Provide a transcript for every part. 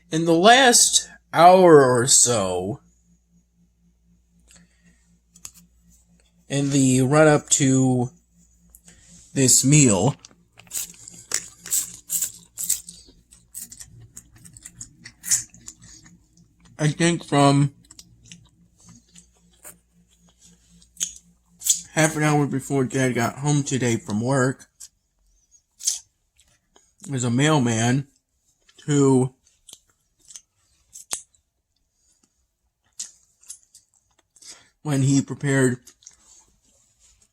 In the last hour or so, in the run up to this meal, I think from half an hour before Dad got home today from work, there's a mailman who when he prepared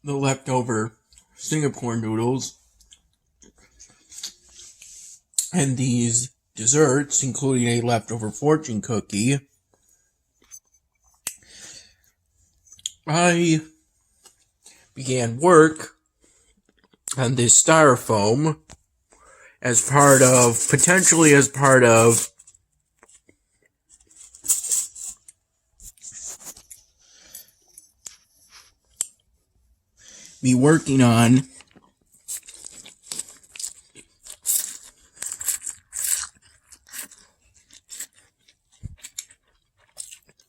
the leftover Singapore noodles and these desserts, including a leftover fortune cookie, I began work on this styrofoam potentially as part of me working on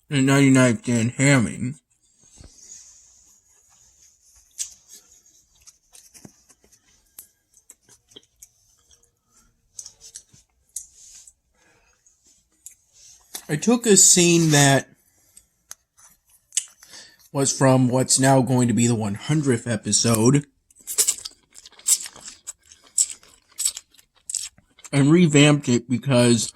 a 99-cent hamming. I took a scene that was from what's now going to be the 100th episode and revamped it because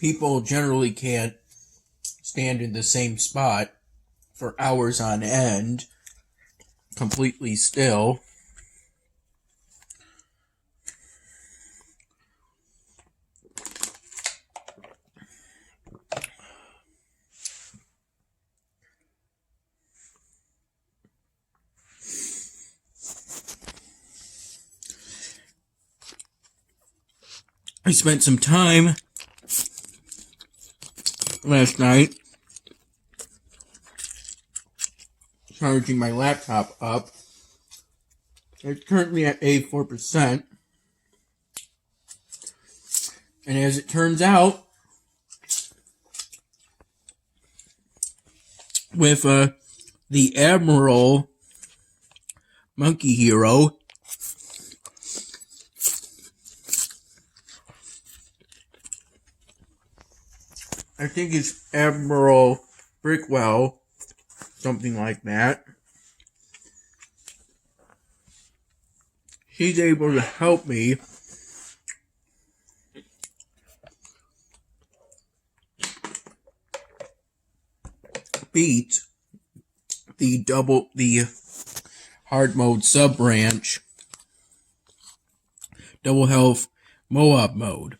people generally can't stand in the same spot for hours on end, completely still. I spent some time last night charging my laptop up. It's currently at 84%. And as it turns out, with the Admiral Monkey Hero, I think it's Admiral Brickwell, something like that. She's able to help me beat the hard mode sub branch double health Moab mode.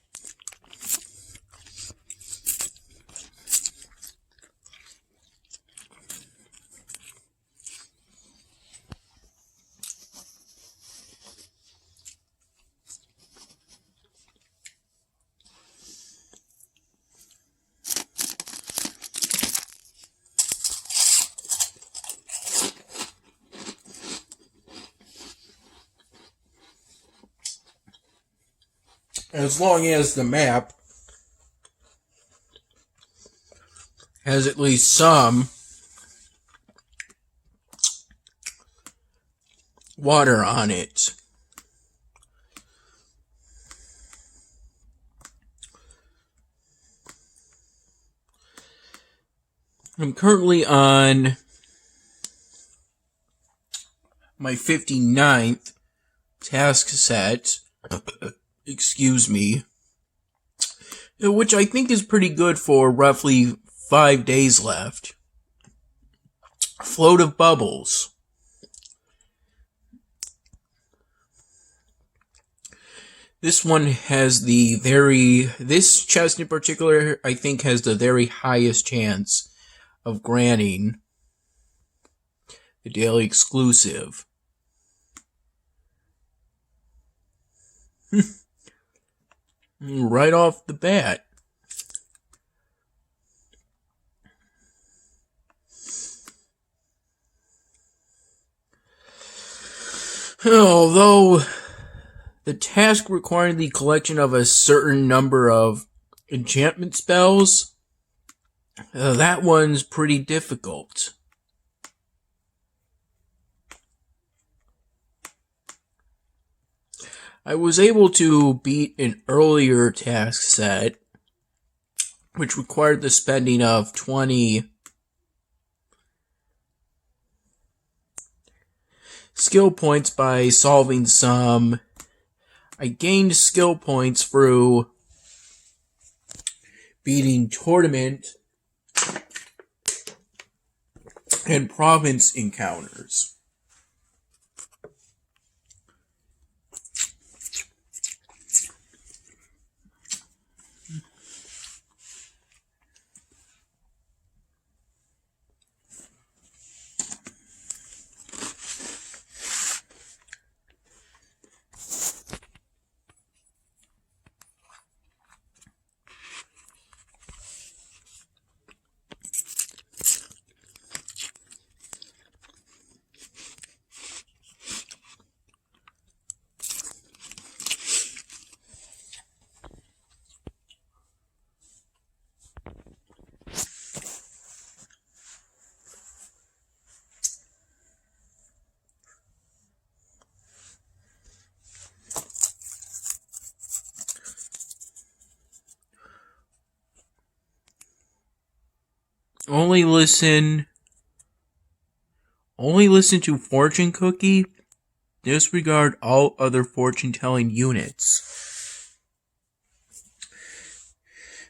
As long as the map has at least some water on it. I'm currently on my 59th task set. Excuse me. Which I think is pretty good for roughly 5 days left. Float of Bubbles. This one has this chest in particular, I think, has the very highest chance of granting the daily exclusive. Right off the bat. Although the task requiring the collection of a certain number of enchantment spells, that one's pretty difficult. I was able to beat an earlier task set, which required the spending of 20 skill points by solving some. I gained skill points through beating tournament and province encounters. Only listen to fortune cookie. Disregard all other fortune-telling units.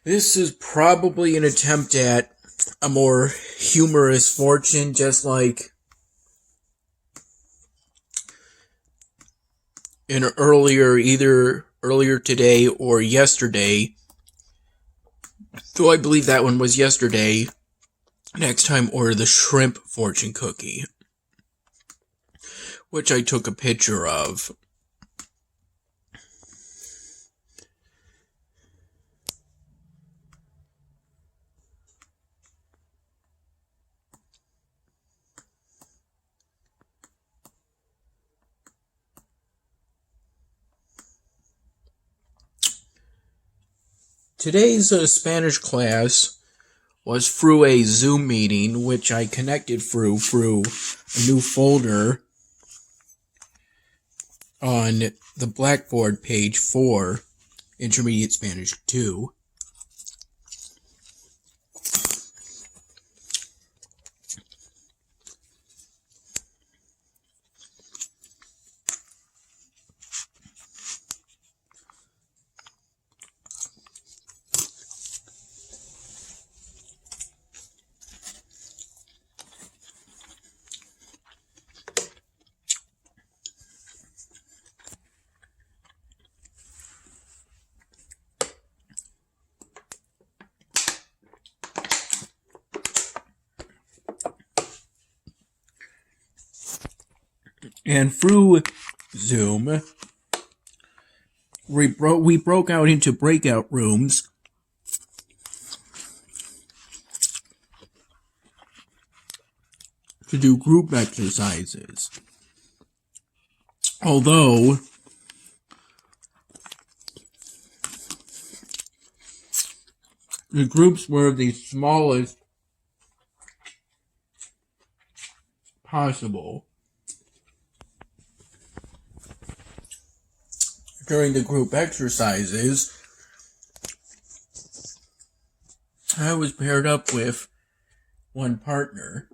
This is probably an attempt at a more humorous fortune, just like either earlier today or yesterday. Though I believe that one was yesterday. Next time, order the shrimp fortune cookie, which I took a picture of. Today's Spanish class was through a Zoom meeting, which I connected through a new folder on the Blackboard page for Intermediate Spanish 2. And through Zoom, we broke out into breakout rooms to do group exercises. Although the groups were the smallest possible. During the group exercises, I was paired up with one partner.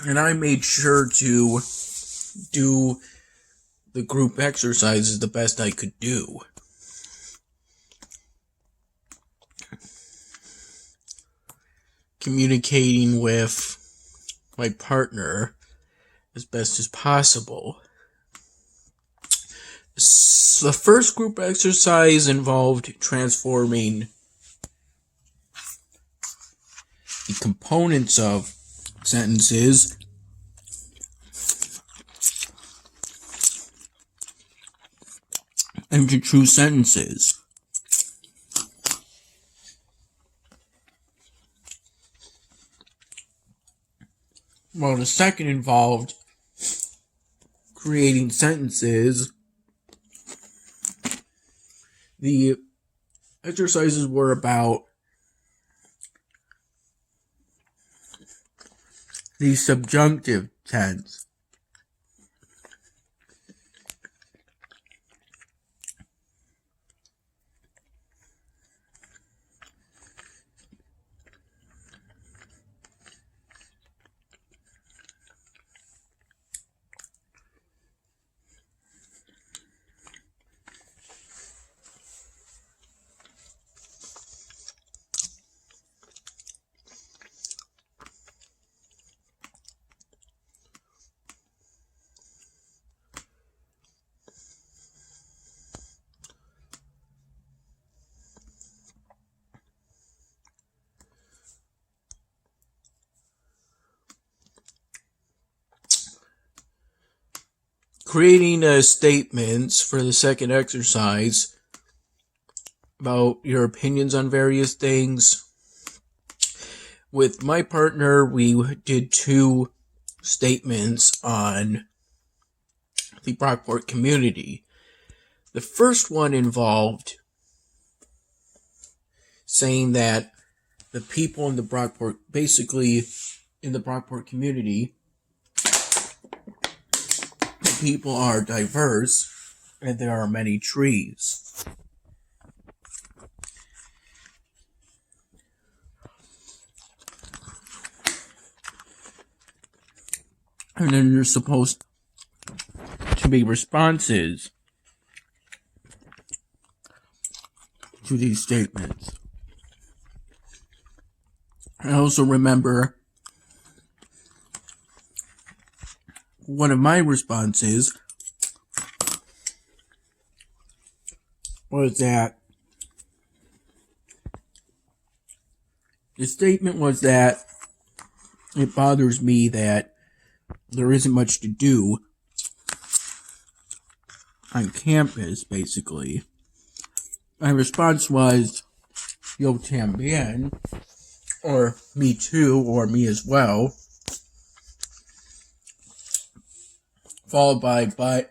And I made sure to do the group exercises the best I could do. Communicating with my partner as best as possible. The first group exercise involved transforming the components of sentences into true sentences. Well, the second involved creating sentences. The exercises were about the subjunctive tense. Creating statements for the second exercise about your opinions on various things. With my partner, we did 2 statements on the Brockport community. The first one involved saying that the people in the Brockport, basically in the Brockport community, the people are diverse and there are many trees. And then there's supposed to be responses to these statements. I also remember one of my responses was that the statement was that it bothers me that there isn't much to do on campus, basically. My response was, yo tambien, or me too, or me as well, followed by but.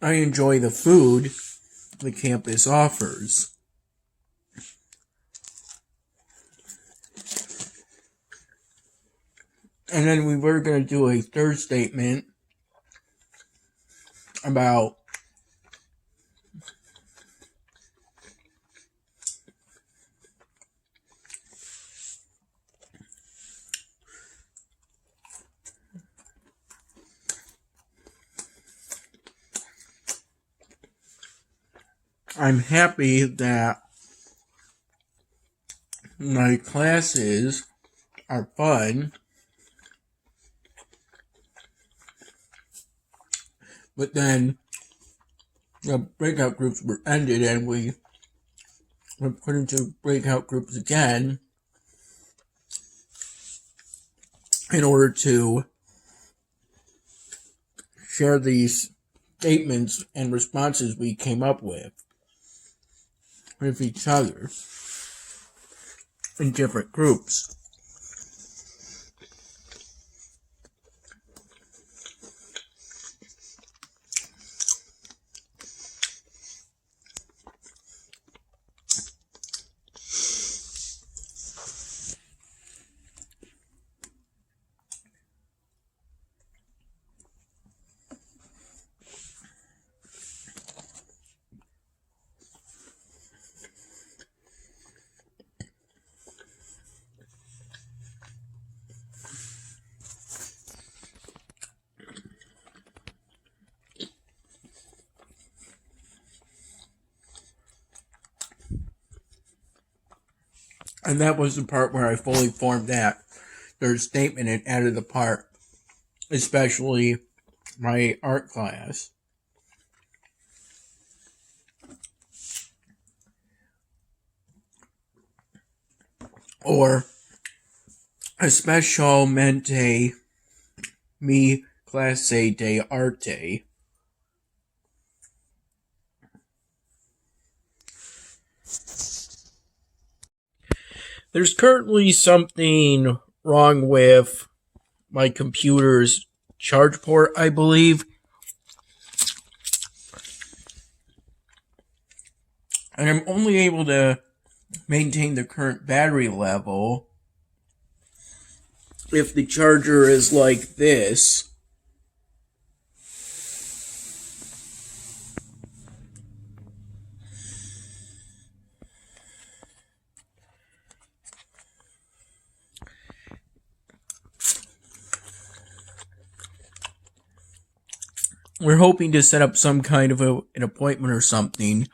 I enjoy the food the campus offers. And then we were going to do a third statement about I'm happy that my classes are fun, but then the breakout groups were ended and we were put into breakout groups again in order to share these statements and responses we came up with each other in different groups. And that was the part where I fully formed their statement and added the part, especially my art class. Or especialmente mi clase de arte. There's currently something wrong with my computer's charge port, I believe. And I'm only able to maintain the current battery level if the charger is like this. We're hoping to set up some kind of an appointment or something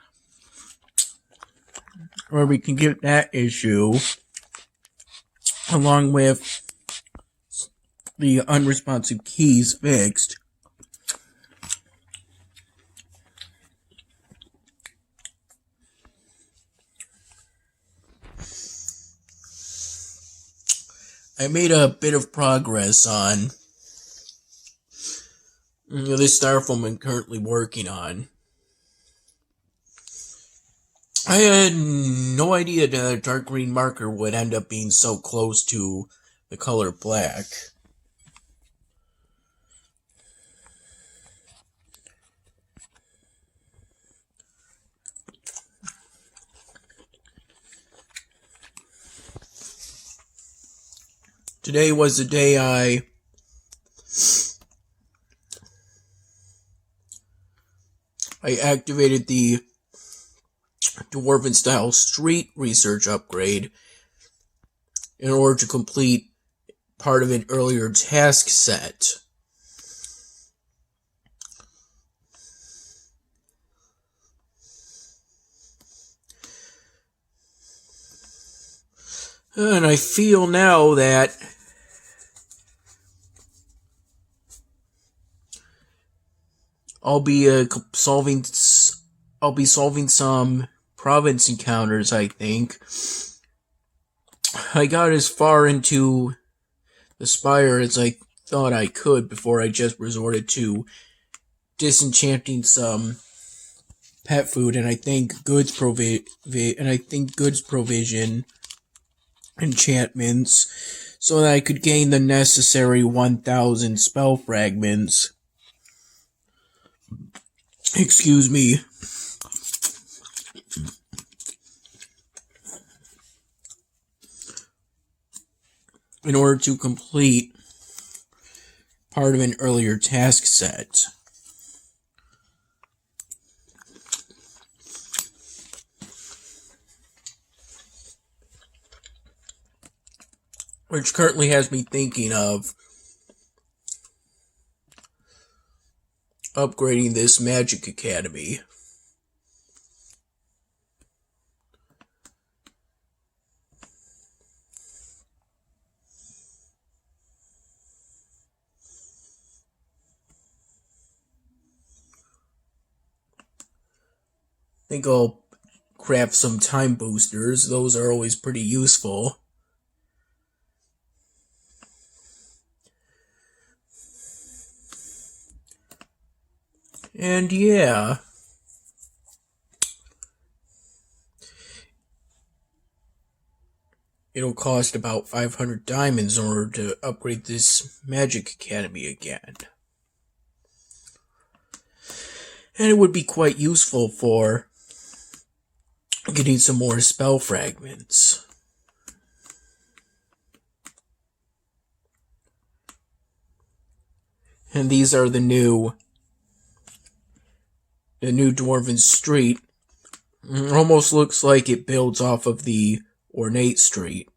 where we can get that issue along with the unresponsive keys fixed. I made a bit of progress on this styrofoam I'm currently working on. I had no idea that a dark green marker would end up being so close to the color black. Today was the day I activated the Dwarven style street research upgrade in order to complete part of an earlier task set. And I feel now that I'll be solving some province encounters, I think. I got as far into the spire as I thought I could before I just resorted to disenchanting some pet food, and I think goods provision enchantments so that I could gain the necessary 1,000 spell fragments. Excuse me. In order to complete part of an earlier task set. Which currently has me thinking of upgrading this magic academy. I think I'll craft some time boosters. Those are always pretty useful. And yeah. It'll cost about 500 diamonds in order to upgrade this magic academy again. And it would be quite useful for getting some more spell fragments. And these are the new Dwarven Street. It almost looks like it builds off of the ornate street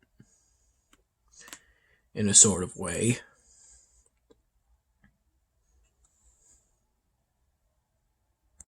in a sort of way.